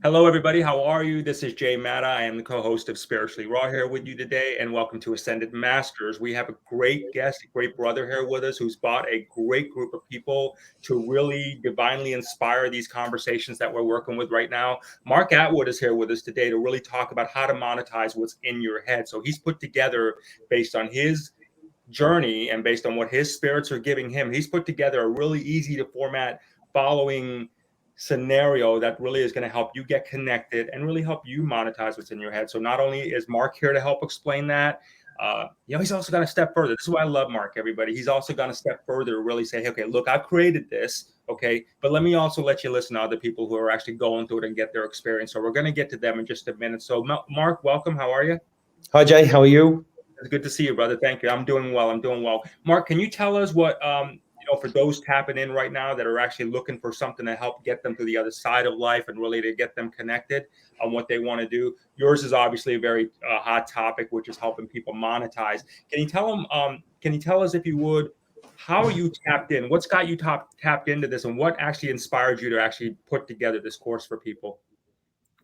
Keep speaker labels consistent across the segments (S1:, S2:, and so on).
S1: Hello, everybody. How are you? This is Jay Matta. I am the co-host of Spiritually Raw here with you today, and welcome to Ascended Masters. We have a great guest, a great brother here with us who's brought a great group of people to really divinely inspire these conversations that we're working with right now. Mark Attwood is here with us today to really talk about how to monetize what's in your head. So he's put together, based on his journey and based on what his spirits are giving him, he's put together a really easy to format following scenario that really is going to help you get connected and really help you monetize what's in your head. So not only is Mark here to help explain that, he's also going to step further. This is why I love Mark, everybody. He's also going to step further to really say, okay, look, I've created this, okay, but let me also let you listen to other people who are actually going through it and get their experience. So we're going to get to them in just a minute. So Mark, welcome. How are you?
S2: Hi, Jay. How are you?
S1: It's good to see you, brother. Thank you. I'm doing well. Mark, can you tell us what, for those tapping in right now that are actually looking for something to help get them to the other side of life and really to get them connected on what they want to do? Yours is obviously a very hot topic, which is helping people monetize. Can you tell them? Can you tell us, if you would, how are you tapped in? What's got you tapped into this, and what actually inspired you to actually put together this course for people?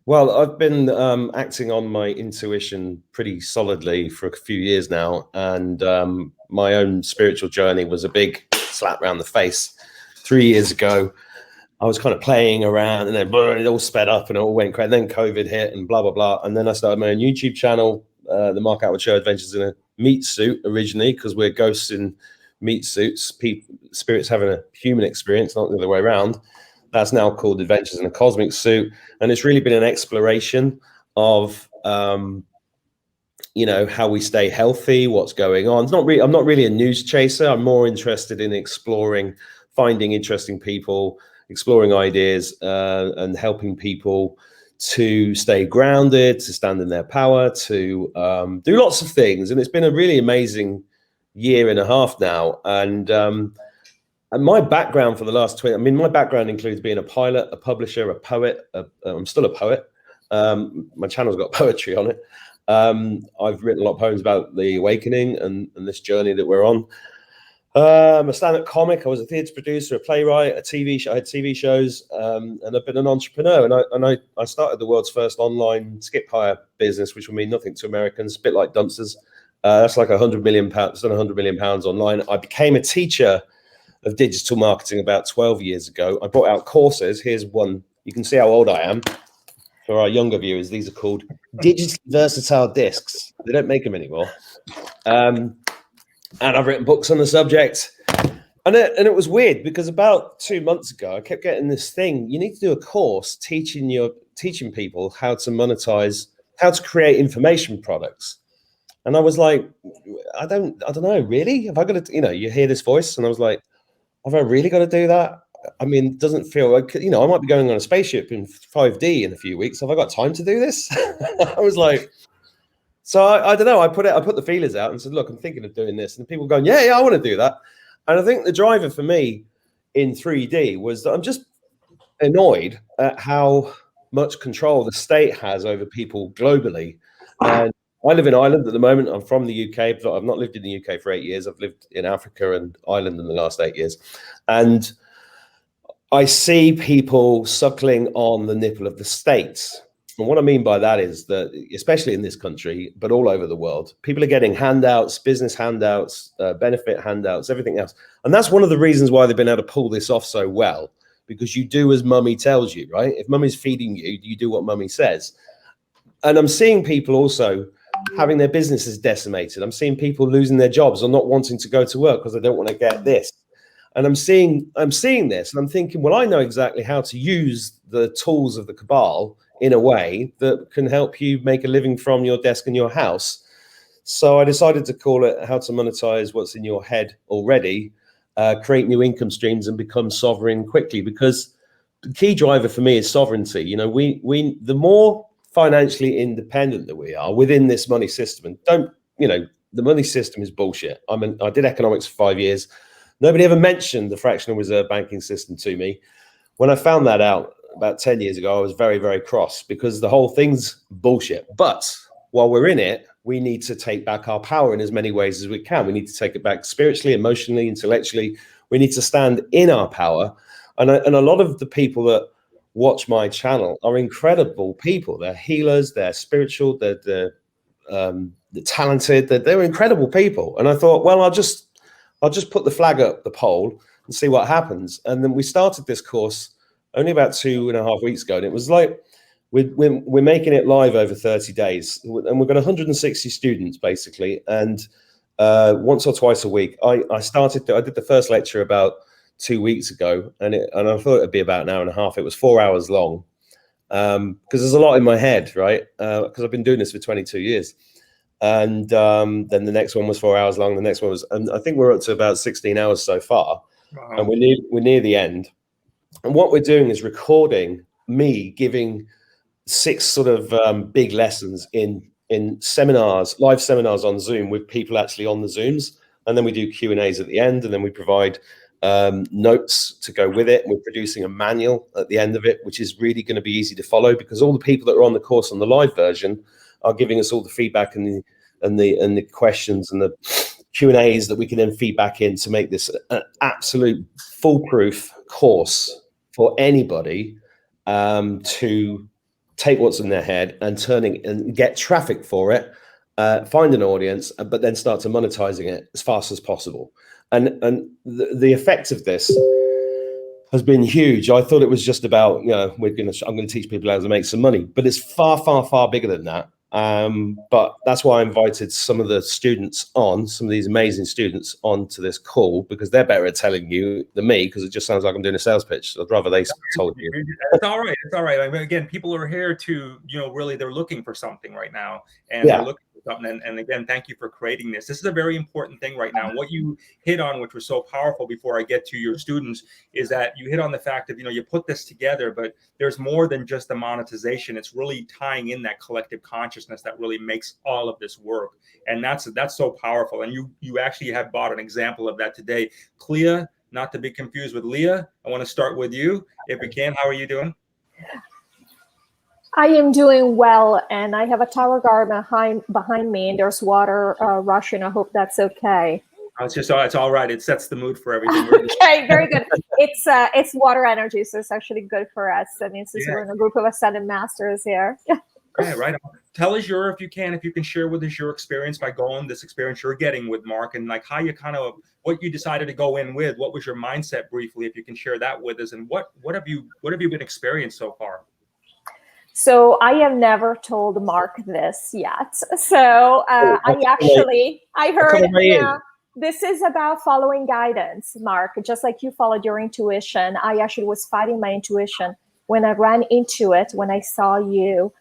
S2: Well, I've been acting on my intuition pretty solidly for a few years now, and my own spiritual journey was a big slap around the face 3 years ago. I was kind of playing around, and then it all sped up and it all went crazy. Then COVID hit, and blah blah blah. And then I started my own YouTube channel, the Mark Attwood Show: Adventures in a Meat Suit, originally because we're ghosts in meat suits, spirits having a human experience, not the other way around. That's now called Adventures in a Cosmic Suit, and it's really been an exploration of how we stay healthy, what's going on. I'm not really a news chaser. I'm more interested in exploring, finding interesting people, exploring ideas, and helping people to stay grounded, to stand in their power, to do lots of things. And it's been a really amazing year and a half now. And my background for the last 20, my background includes being a pilot, a publisher, a poet. I'm still a poet. My channel's got poetry on it. I've written a lot of poems about the awakening and this journey that we're on. I'm a stand-up comic. I was a theatre producer, a playwright, a TV show. I had TV shows, and I've been an entrepreneur. And I started the world's first online skip hire business, which will mean nothing to Americans, a bit like dumpsters. That's like £100 million. It's done £100 million online. I became a teacher of digital marketing about 12 years ago. I brought out courses. Here's one. You can see how old I am. For our younger viewers, these are called digitally versatile discs. They don't make them anymore. And I've written books on the subject. And it was weird because about 2 months ago, I kept getting this thing. You need to do a course teaching people how to monetize, how to create information products. And I was like, I don't know, really? Have I got to, you hear this voice? And I was like, have I really got to do that? It doesn't feel like, I might be going on a spaceship in 5D in a few weeks. Have I got time to do this? I was like, so I don't know. I put the feelers out and said, look, I'm thinking of doing this. And people going, yeah, I want to do that. And I think the driver for me in 3D was that I'm just annoyed at how much control the state has over people globally. And I live in Ireland at the moment. I'm from the UK, but I've not lived in the UK for 8 years. I've lived in Africa and Ireland in the last 8 years. And I see people suckling on the nipple of the states. And what I mean by that is that, especially in this country, but all over the world, people are getting handouts, business handouts, benefit handouts, everything else. And that's one of the reasons why they've been able to pull this off so well, because you do as mummy tells you, right? If mummy's feeding you, you do what mummy says. And I'm seeing people also having their businesses decimated. I'm seeing people losing their jobs or not wanting to go to work because they don't want to get this. And I'm seeing this, and I'm thinking, well, I know exactly how to use the tools of the cabal in a way that can help you make a living from your desk in your house. So I decided to call it How to Monetize What's in Your Head Already, create new income streams and become sovereign quickly. Because the key driver for me is sovereignty. The more financially independent that we are within this money system, and the money system is bullshit. I did economics for 5 years. Nobody ever mentioned the fractional reserve banking system to me. When I found that out about 10 years ago, I was very, very cross because the whole thing's bullshit. But while we're in it, we need to take back our power in as many ways as we can. We need to take it back spiritually, emotionally, intellectually. We need to stand in our power. And a lot of the people that watch my channel are incredible people. They're healers, they're spiritual, they're talented, they're incredible people. And I thought, well, I'll just put the flag up the pole and see what happens. And then we started this course only about 2.5 weeks ago, and it was like we're making it live over 30 days, and we've got 160 students basically, and once or twice a week. I did the first lecture about 2 weeks ago, and I thought it'd be about an hour and a half. It was 4 hours long, because there's a lot in my head, right? Because I've been doing this for 22 years. And then the next one was 4 hours long. The next one was, and I think we're up to about 16 hours so far.
S1: Wow.
S2: And we're near the end. And what we're doing is recording me giving 6 sort of big lessons in seminars, live seminars on Zoom with people actually on the Zooms. And then we do Q&As at the end, and then we provide notes to go with it. And we're producing a manual at the end of it, which is really going to be easy to follow, because all the people that are on the course on the live version are giving us all the feedback and the questions and the Q&As that we can then feed back in to make this an absolute foolproof course for anybody to take what's in their head and turning and get traffic for it, find an audience, but then start to monetizing it as fast as possible. And the effect of this has been huge. I thought it was just about, I'm going to teach people how to make some money, but it's far, far, far bigger than that. But that's why I invited some of the students on, some of these amazing students onto this call, because they're better at telling you than me, because it just sounds like I'm doing a sales pitch. So I'd rather they told you.
S1: It's all right. It's all right. I mean, again, people are here to, really they're looking for something right now, and they're looking for something. And again, thank you for creating this. This is a very important thing right now. And what you hit on, which was so powerful before I get to your students, is that you hit on the fact of, you put this together, but there's more than just the monetization. It's really tying in that collective consciousness that really makes all of this work. And that's so powerful. And you actually have brought an example of that today. Clea, not to be confused with Leah, I want to start with you, if we can. How are you doing?
S3: I am doing well, and I have a tower guard behind me, and there's water rushing. I hope that's okay.
S1: It's all right. It sets the mood for everything.
S3: Okay, very good. It's water energy, so it's actually good for us. I mean, since we're in a group of ascended masters here.
S1: Yeah, right. Tell us if you can share with us your experience by going, this experience you're getting with Mark, and like how you what you decided to go in with. What was your mindset briefly, if you can share that with us, and what have you been experienced so far?
S3: So I have never told Mark this yet. So I heard, this is about following guidance, Mark. Just like you followed your intuition, I actually was fighting my intuition when I ran into it. When I saw you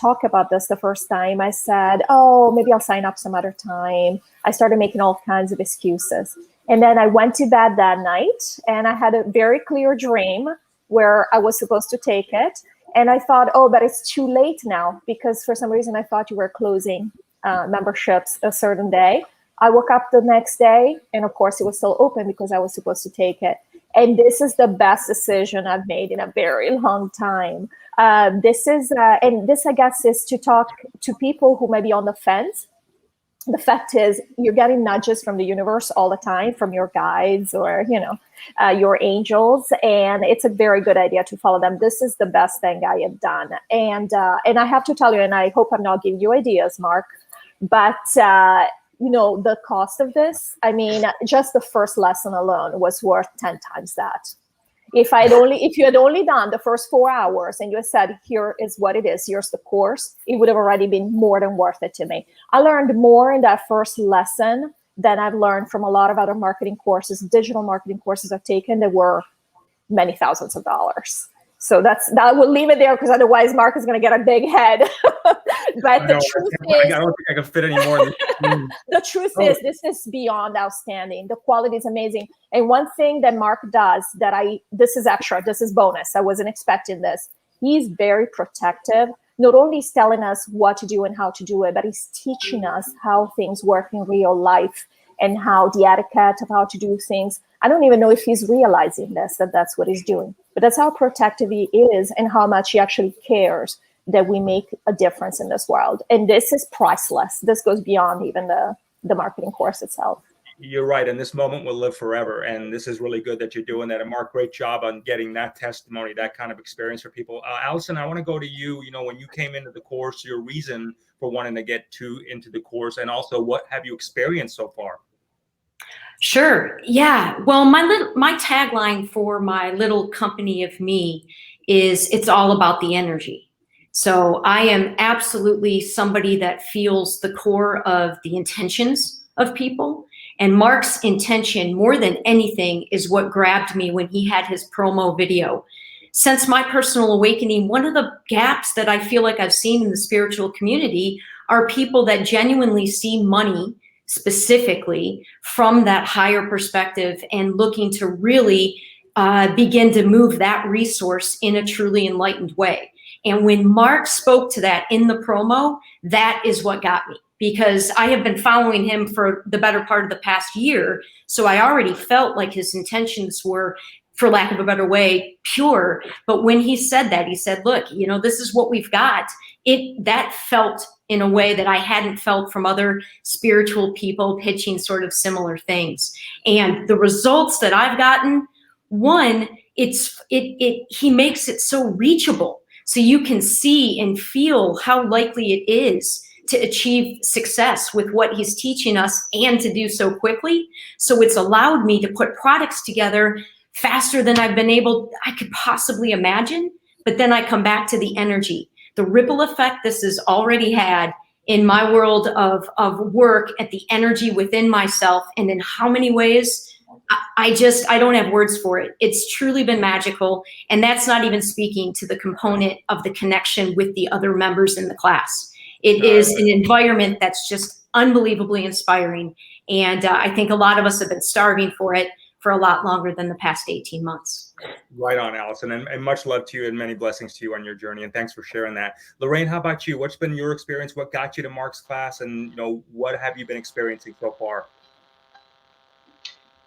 S3: talk about this the first time, I said, oh, maybe I'll sign up some other time. I started making all kinds of excuses. And then I went to bed that night, and I had a very clear dream where I was supposed to take it. And I thought, oh, but it's too late now, because for some reason I thought you were closing memberships a certain day. I woke up the next day, and of course it was still open because I was supposed to take it. And this is the best decision I've made in a very long time. This, I guess, is to talk to people who may be on the fence. The fact is, you're getting nudges from the universe all the time, from your guides or, your angels. And it's a very good idea to follow them. This is the best thing I have done. And I have to tell you, and I hope I'm not giving you ideas, Mark, but, the cost of this, I mean, just the first lesson alone was worth 10 times that. If you had only done the first 4 hours and you had said, here is what it is, here's the course, it would have already been more than worth it to me. I learned more in that first lesson than I've learned from a lot of other marketing courses, digital marketing courses I've taken that were many thousands of dollars. So that will leave it there, because otherwise Mark is going to get a big head. But the truth is,
S1: I don't think I can fit any more.
S3: The truth is, this is beyond outstanding. The quality is amazing. And one thing that Mark does this is extra, this is bonus. I wasn't expecting this. He's very protective. Not only he's telling us what to do and how to do it, but he's teaching us how things work in real life and how the etiquette of how to do things. I don't even know if he's realizing that's what he's doing. But that's how protective he is and how much he actually cares that we make a difference in this world. And this is priceless. This goes beyond even the marketing course itself.
S1: You're right. And this moment will live forever. And this is really good that you're doing that. And Mark, great job on getting that testimony, that kind of experience for people. Allison, I want to go to you. You know, when you came into the course, your reason for wanting to get into the course, and also what have you experienced so far?
S4: Sure. Yeah. Well, my tagline for my little company of me is it's all about the energy. So I am absolutely somebody that feels the core of the intentions of people. And Mark's intention, more than anything, is what grabbed me when he had his promo video. Since my personal awakening, one of the gaps that I feel like I've seen in the spiritual community are people that genuinely see money specifically from that higher perspective and looking to really begin to move that resource in a truly enlightened way. And when Mark spoke to that in the promo, that is what got me, because I have been following him for the better part of the past year. So I already felt like his intentions were, for lack of a better way, pure. But when he said that, he said, look, you know, this is what we've got. That felt in a way that I hadn't felt from other spiritual people pitching sort of similar things. And the results that I've gotten, one, he makes it so reachable. So you can see and feel how likely it is to achieve success with what he's teaching us and to do so quickly. So it's allowed me to put products together faster than I could possibly imagine. But then I come back to the energy, the ripple effect this has already had in my world of work, at the energy within myself, and in how many ways I don't have words for it. It's truly been magical. And that's not even speaking to the component of the connection with the other members in the class. It is an environment that's just unbelievably inspiring. And I think a lot of us have been starving for it for a lot longer than the past 18 months.
S1: Right on, Allison, and much love to you and many blessings to you on your journey. And thanks for sharing that. Lorraine, how about you? What's been your experience? What got you to Mark's class? And, you know, what have you been experiencing so far?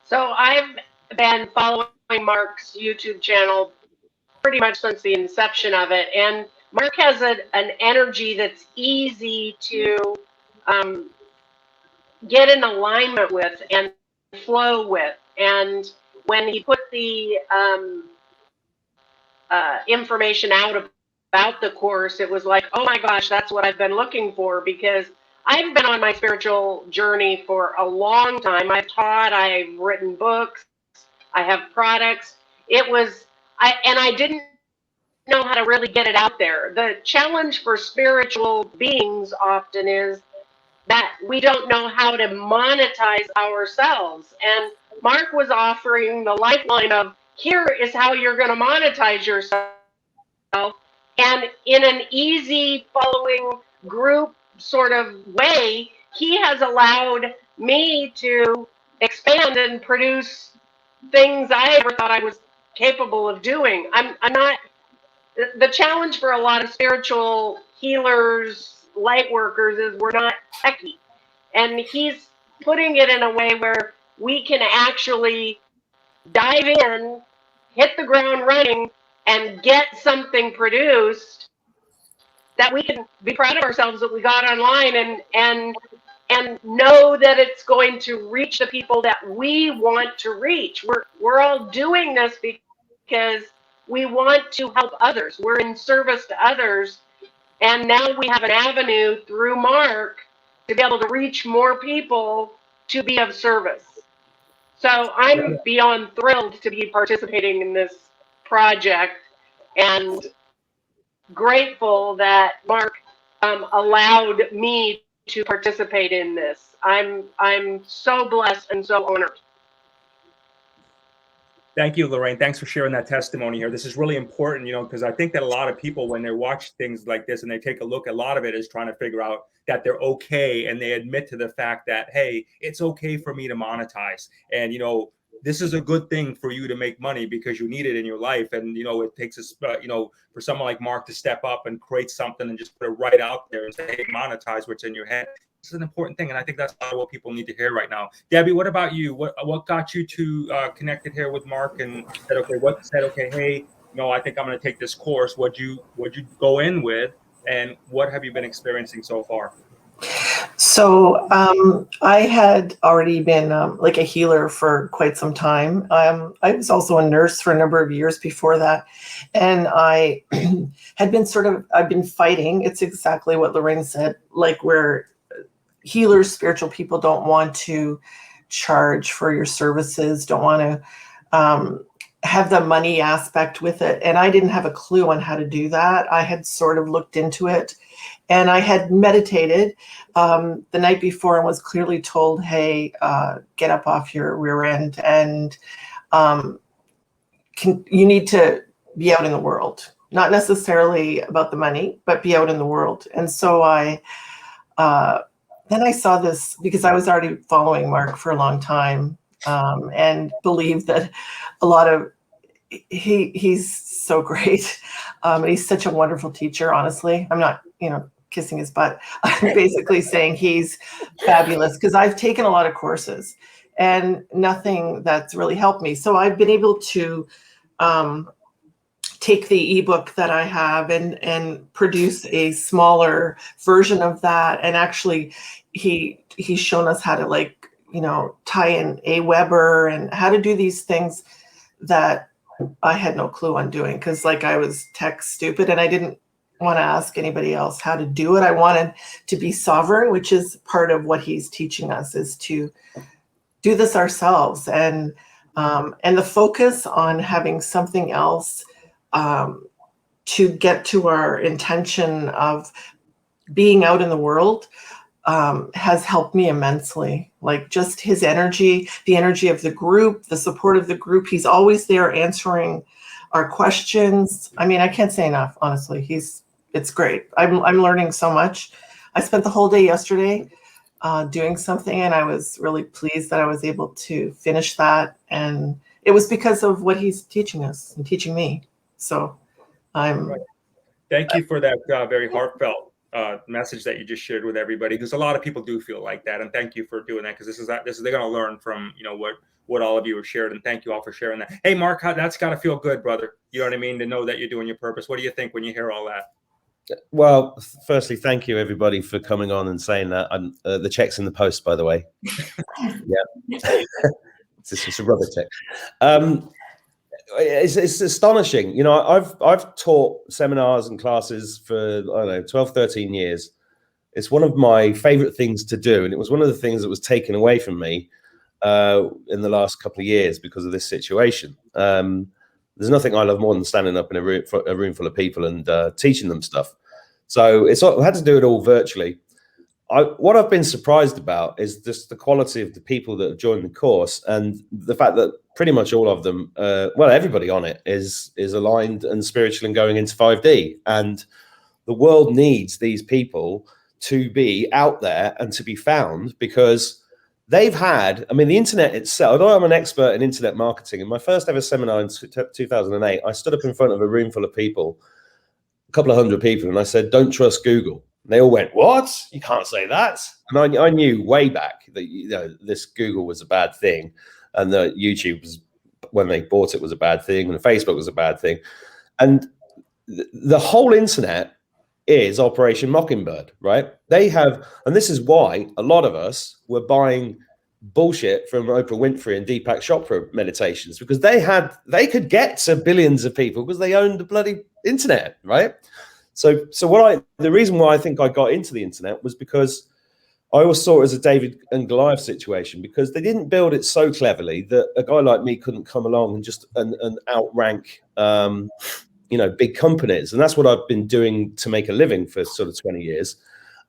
S5: So I've been following Mark's YouTube channel pretty much since the inception of it. And Mark has an energy that's easy to get in alignment with and flow with. And when he put the information out about the course, it was like, oh my gosh, that's what I've been looking for, because I've been on my spiritual journey for a long time. I've taught, I've written books, I have products. I didn't know how to really get it out there. The challenge for spiritual beings often is that we don't know how to monetize ourselves. And Mark was offering the lifeline of, here is how you're going to monetize yourself. And in an easy following group sort of way, he has allowed me to expand and produce things I never thought I was capable of doing. I'm not, the challenge for a lot of spiritual healers, light workers, is we're not techie. And he's putting it in a way where we can actually dive in, hit the ground running, and get something produced that we can be proud of ourselves that we got online, and know that it's going to reach the people that we want to reach. We're all doing this because we want to help others. We're in service to others. And now we have an avenue through Mark to be able to reach more people to be of service. So I'm beyond thrilled to be participating in this project, and grateful that Mark allowed me to participate in this. I'm so blessed and so honored.
S1: Thank you, Lorraine. Thanks for sharing that testimony here. This is really important, you know, because I think that a lot of people, when they watch things like this and they take a look, a lot of it is trying to figure out that they're okay, and they admit to the fact that, hey, it's okay for me to monetize. And, you know, this is a good thing for you to make money because you need it in your life. And, you know, it takes us, you know, for someone like Mark to step up and create something and just put it right out there and say, hey, monetize what's in your head. This is an important thing. And I think that's a lot of what people need to hear right now. Debbie, what about you? What got you to connected here with Mark and said, okay, hey, you know, I think I'm going to take this course. What'd you go in with, and what have you been experiencing so far?
S6: So I had already been like a healer for quite some time. I was also a nurse for a number of years before that. And I had been I've been fighting. It's exactly what Lorraine said, like where healers, spiritual people don't want to charge for your services, don't want to have the money aspect with it. And I didn't have a clue on how to do that. I had sort of looked into it. And I had meditated the night before and was clearly told, hey, get up off your rear end and you need to be out in the world. Not necessarily about the money, but be out in the world. And so then I saw this because I was already following Mark for a long time and believed that a lot of, he's so great. And he's such a wonderful teacher, honestly. I'm not, kissing his butt. I'm basically saying he's fabulous because I've taken a lot of courses and nothing that's really helped me. So I've been able to take the ebook that I have and produce a smaller version of that. And actually he's shown us how to tie in Aweber and how to do these things that I had no clue on doing because I was tech stupid and I didn't want to ask anybody else how to do it. I wanted to be sovereign, which is part of what he's teaching us, is to do this ourselves and the focus on having something else to get to our intention of being out in the world has helped me immensely. Like just his energy, the energy of the group, the support of the group. He's always there answering our questions. I mean, I can't say enough, honestly. It's great. I'm learning so much. I spent the whole day yesterday doing something, and I was really pleased that I was able to finish that. And it was because of what he's teaching us and teaching me. So
S1: Thank you for that very heartfelt message that you just shared with everybody, because a lot of people do feel like that. And thank you for doing that, because they're going to learn from what all of you have shared. And thank you all for sharing that. Hey, Mark, that's got to feel good, brother. You know what I mean? To know that you're doing your purpose. What do you think when you hear all that?
S2: Well, firstly, thank you everybody for coming on and saying that. The check's in the post, by the way. Yeah, this is a rubber check. It's astonishing. I've taught seminars and classes for 12, 13 years. It's one of my favorite things to do, and it was one of the things that was taken away from me in the last couple of years because of this situation. There's nothing I love more than standing up in a room full of people and teaching them stuff. So I had to do it all virtually. What I've been surprised about is just the quality of the people that have joined the course, and the fact that pretty much all of them, everybody on it is aligned and spiritual and going into 5D. And the world needs these people to be out there and to be found, because they've had, the internet itself, although I'm an expert in internet marketing, in my first ever seminar in 2008, I stood up in front of a room full of people, a couple of hundred people, and I said, don't trust Google. And they all went, what? You can't say that. And I knew way back that this Google was a bad thing, and that YouTube was, when they bought it, was a bad thing, and Facebook was a bad thing. And the whole internet is Operation Mockingbird, right? They have, and this is why a lot of us were buying bullshit from Oprah Winfrey and Deepak Chopra meditations, because they could get to billions of people because they owned the bloody internet, right? So the reason why I think I got into the internet was because I always saw it as a David and Goliath situation, because they didn't build it so cleverly that a guy like me couldn't come along and just outrank big companies. And that's what I've been doing to make a living for sort of 20 years.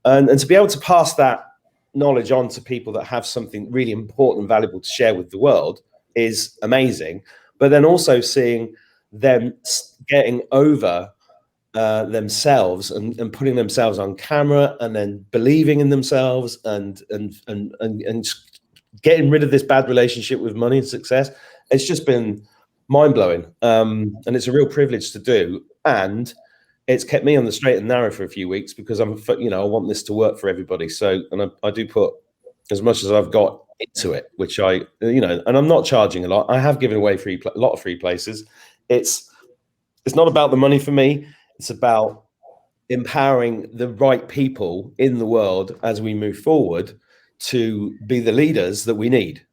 S2: And to be able to pass that knowledge on to people that have something really important and valuable to share with the world is amazing. But then also seeing them getting over themselves and putting themselves on camera, and then believing in themselves and getting rid of this bad relationship with money and success. It's just been mind-blowing, and it's a real privilege to do, and it's kept me on the straight and narrow for a few weeks, because I want this to work for everybody. So, and I do put as much as I've got into it, which and I'm not charging a lot. I have given away a lot of free places. It's not about the money for me. It's about empowering the right people in the world as we move forward to be the leaders that we need,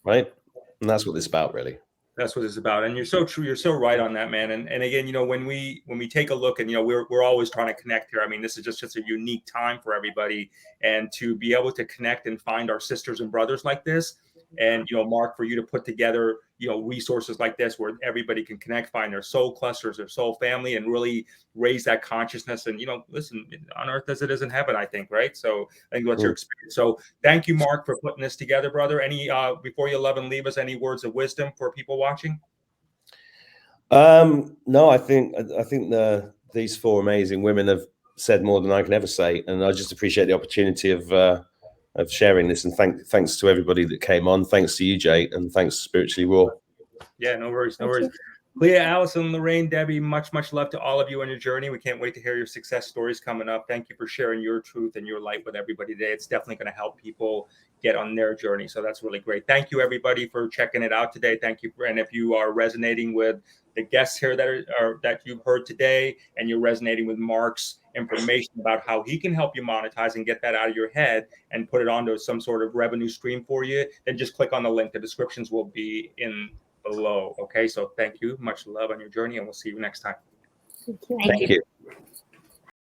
S2: right? And that's what this is about, really.
S1: That's what it's about. And you're so true. You're so right on that, man. And again, you know, when we take a look, and, you know, we're always trying to connect here. I mean, this is just a unique time for everybody, and to be able to connect and find our sisters and brothers like this. And, you know, Mark, for you to put together, you know, resources like this where everybody can connect, find their soul clusters, their soul family, and really raise that consciousness. And, you know, listen, on earth as it is in heaven, I think, right? So I think that's your experience. So thank you, Mark, for putting this together, brother. Any, before you love and leave us, any words of wisdom for people watching?
S2: No, I think these four amazing women have said more than I can ever say. And I just appreciate the opportunity of sharing this, and thanks to everybody that came on. Thanks to you, Jay, and thanks to Spiritually Raw.
S1: Yeah, no worries, no worries. Leah, Allison, Lorraine, Debbie, much love to all of you on your journey. We can't wait to hear your success stories coming up. Thank you for sharing your truth and your light with everybody today. It's definitely going to help people get on their journey. So that's really great. Thank you, everybody, for checking it out today. Thank you. And if you are resonating with the guests here that you've heard today, and you're resonating with Mark's information about how he can help you monetize and get that out of your head and put it onto some sort of revenue stream for you, then just click on the link. The descriptions will be in below. Okay, so thank you, much love on your journey, and we'll see you next time.
S3: Thank you.
S2: Thank you.